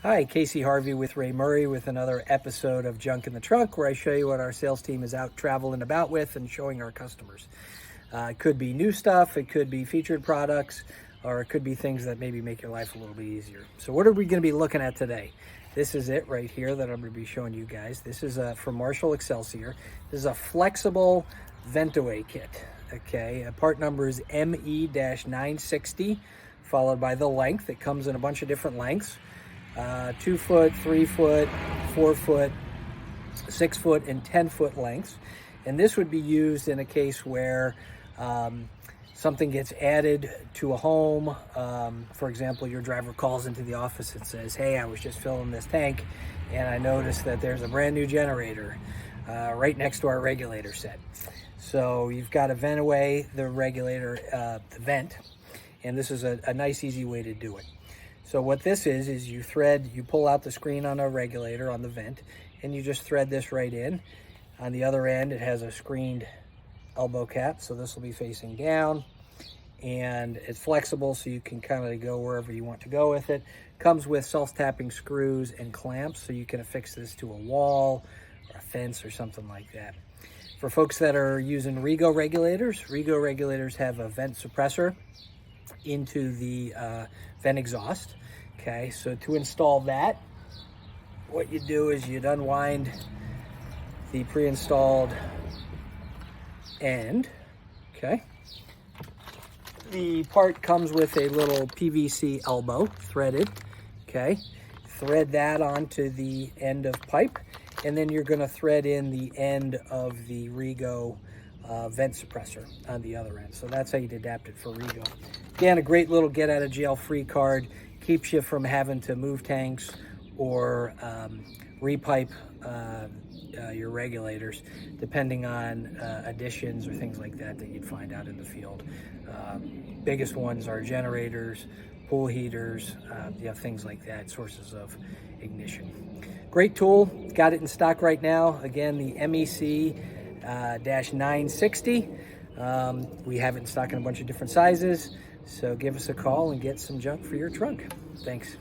Hi, Casey Harvey with Ray Murray with another episode of Junk in the Trunk, where I show you what our sales team is out traveling about with and showing our customers. It could be new stuff, it could be featured products, or it could be things that maybe make your life a little bit easier. So what are we going to be looking at today? This is it right here that I'm going to be showing you guys. This is from Marshall Excelsior. This is a flexible vent-away kit. Okay, part number is ME-960, followed by the length. It comes in a bunch of different lengths. 2 foot, 3 foot, 4 foot, 6 foot, and 10 foot lengths. And this would be used in a case where something gets added to a home. For example, your driver calls into the office and says, hey, I was just filling this tank and I noticed that there's a brand new generator right next to our regulator set. So you've got to vent away the regulator, the vent, and this is a nice, easy way to do it. So what this is you pull out the screen on a regulator on the vent, and you just thread this right in. On the other end, it has a screened elbow cap, so this will be facing down, and it's flexible, so you can kind of go wherever you want to go with it. Comes with self-tapping screws and clamps, so you can affix this to a wall or a fence or something like that. For folks that are using Rego regulators have a vent suppressor into the vent exhaust. Okay, so to install that, what you do is you'd unwind the pre-installed end. Okay, the part comes with a little PVC elbow threaded. Okay, thread that onto the end of pipe, and then you're going to thread in the end of the Rego vent suppressor on the other end. So that's how you'd adapt it for Rego. Again, a great little get out of jail free card. Keeps you from having to move tanks or repipe your regulators, depending on additions or things like that that you'd find out in the field. Biggest ones are generators, pool heaters, things like that, sources of ignition. Great tool. Got it in stock right now. Again, the MEC 960. We have it in stock in a bunch of different sizes, so give us a call and get some junk for your trunk. Thanks.